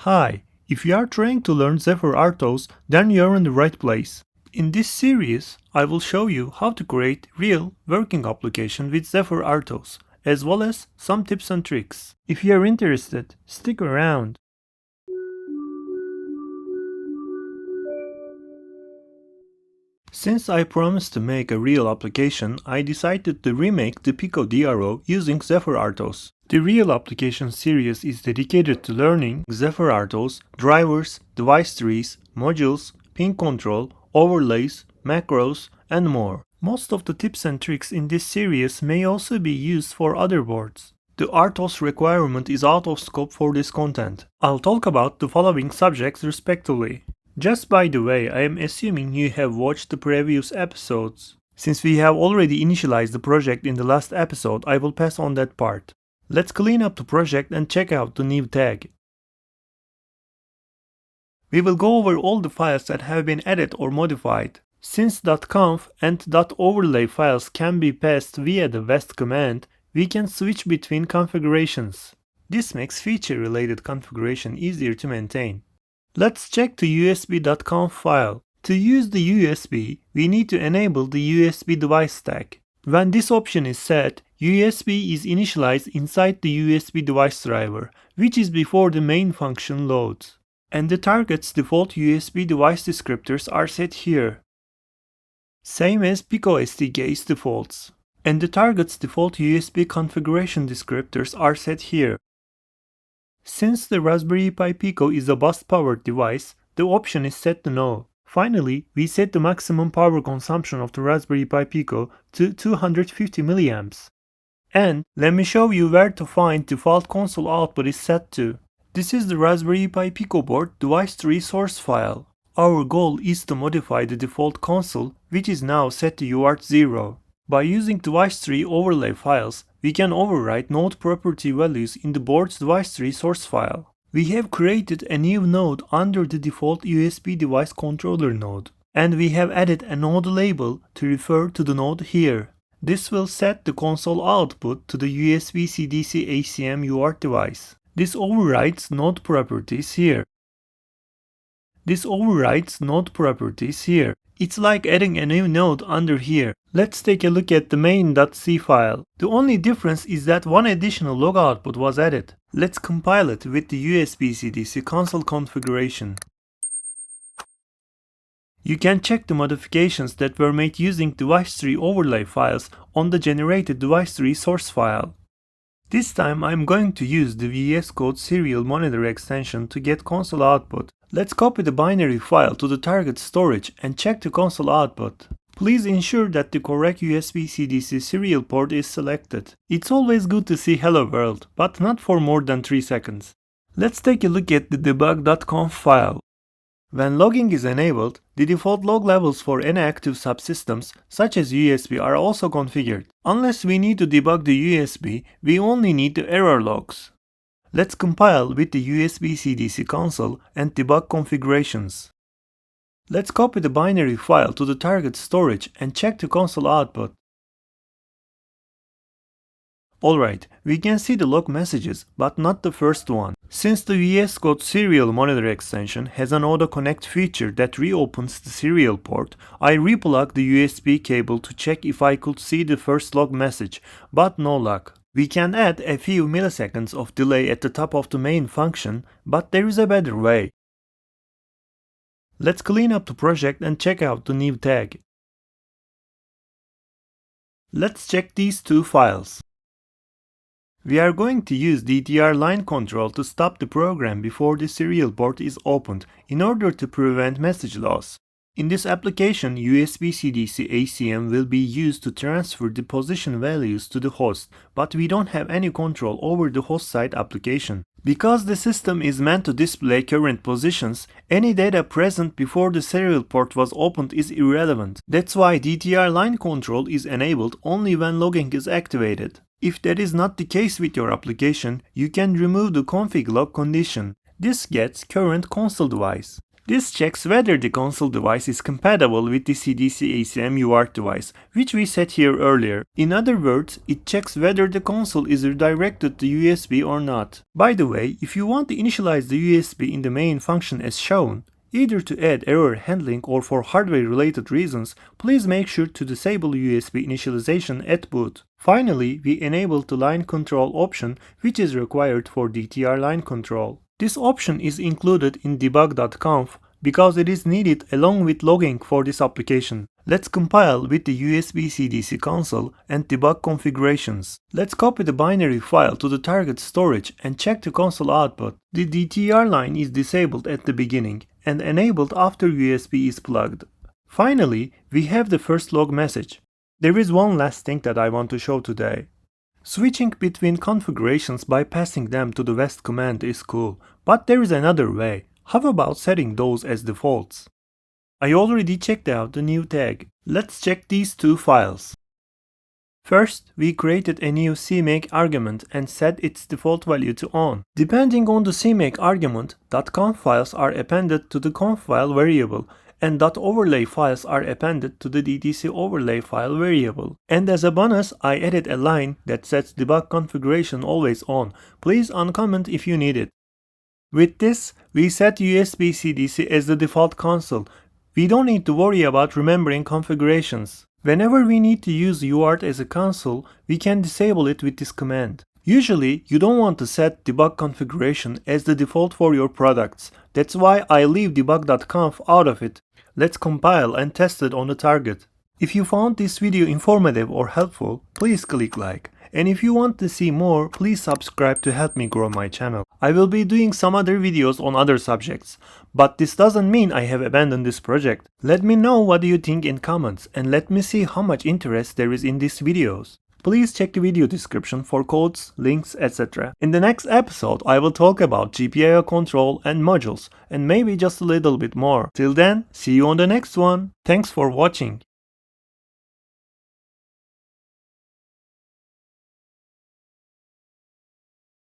Hi, if you are trying to learn Zephyr RTOS, then you're in the right place. In this series, I will show you how to create real working application with Zephyr RTOS, as well as some tips and tricks. If you are interested, stick around. Since I promised to make a real application, I decided to remake the Pico DRO using Zephyr RTOS. The real application series is dedicated to learning Zephyr RTOS, drivers, device trees, modules, pin control, overlays, macros, and more. Most of the tips and tricks in this series may also be used for other boards. The RTOS requirement is out of scope for this content. I'll talk about the following subjects respectively. Just by the way, I am assuming you have watched the previous episodes. Since we have already initialized the project in the last episode, I will pass on that part. Let's clean up the project and check out the new tag. We will go over all the files that have been added or modified. Since .conf and .overlay files can be passed via the west command, we can switch between configurations. This makes feature-related configuration easier to maintain. Let's check the usb.conf file. To use the USB, we need to enable the USB device stack. When this option is set, USB is initialized inside the USB device driver, which is before the main function loads. And the target's default USB device descriptors are set here. Same as Pico SDK's defaults. And the target's default USB configuration descriptors are set here. Since the Raspberry Pi Pico is a bus-powered device, the option is set to no. Finally, we set the maximum power consumption of the Raspberry Pi Pico to 250 mA. And let me show you where to find default console output is set to. This is the Raspberry Pi Pico board device tree source file. Our goal is to modify the default console, which is now set to UART 0. By using device tree overlay files, we can overwrite node property values in the board's device tree source file. We have created a new node under the default USB device controller node, and we have added a node label to refer to the node here. This will set the console output to the USB CDC ACM UART device. This overrides node properties here. It's like adding a new node under here. Let's take a look at the main.c file. The only difference is that one additional log output was added. Let's compile it with the USB CDC console configuration. You can check the modifications that were made using device tree overlay files on the generated device tree source file. This time I'm going to use the VS Code serial monitor extension to get console output. Let's copy the binary file to the target storage and check the console output. Please ensure that the correct USB CDC serial port is selected. It's always good to see hello world, but not for more than 3 seconds. Let's take a look at the debug.conf file. When logging is enabled, the default log levels for any active subsystems, such as USB, are also configured. Unless we need to debug the USB, we only need the error logs. Let's compile with the USB CDC console and debug configurations. Let's copy the binary file to the target storage and check the console output. Alright, we can see the log messages, but not the first one. Since the VS Code serial monitor extension has an auto connect feature that reopens the serial port, I replugged the USB cable to check if I could see the first log message, but no luck. We can add a few milliseconds of delay at the top of the main function, but there is a better way. Let's clean up the project and check out the new tag. Let's check these two files. We are going to use DTR line control to stop the program before the serial port is opened in order to prevent message loss. In this application, USB CDC ACM will be used to transfer the position values to the host, but we don't have any control over the host side application. Because the system is meant to display current positions, any data present before the serial port was opened is irrelevant. That's why DTR line control is enabled only when logging is activated. If that is not the case with your application, you can remove the config log condition. This gets current console device. This checks whether the console device is compatible with the CDC ACM UART device, which we set here earlier. In other words, it checks whether the console is redirected to USB or not. By the way, if you want to initialize the USB in the main function as shown, either to add error handling or for hardware-related reasons, please make sure to disable USB initialization at boot. Finally, we enabled the line control option, which is required for DTR line control. This option is included in debug.conf because it is needed along with logging for this application. Let's compile with the USB CDC console and debug configurations. Let's copy the binary file to the target storage and check the console output. The DTR line is disabled at the beginning and enabled after USB is plugged. Finally, we have the first log message. There is one last thing that I want to show today. Switching between configurations by passing them to the west command is cool, but there is another way. How about setting those as defaults? I already checked out the new tag. Let's check these two files. First, we created a new CMake argument and set its default value to on. Depending on the CMake argument, .conf files are appended to the conf file variable, and .overlay files are appended to the DTC overlay file variable. And as a bonus, I added a line that sets debug configuration always on. Please uncomment if you need it. With this, we set USB CDC as the default console. We don't need to worry about remembering configurations. Whenever we need to use UART as a console, we can disable it with this command. Usually, you don't want to set debug configuration as the default for your products. That's why I leave debug.conf out of it. Let's compile and test it on the target. If you found this video informative or helpful, please click like. And if you want to see more, please subscribe to help me grow my channel. I will be doing some other videos on other subjects, but this doesn't mean I have abandoned this project. Let me know what you think in comments and let me see how much interest there is in these videos. Please check the video description for codes, links, etc. In the next episode, I will talk about GPIO control and modules, and maybe just a little bit more. Till then, see you on the next one. Thanks for watching.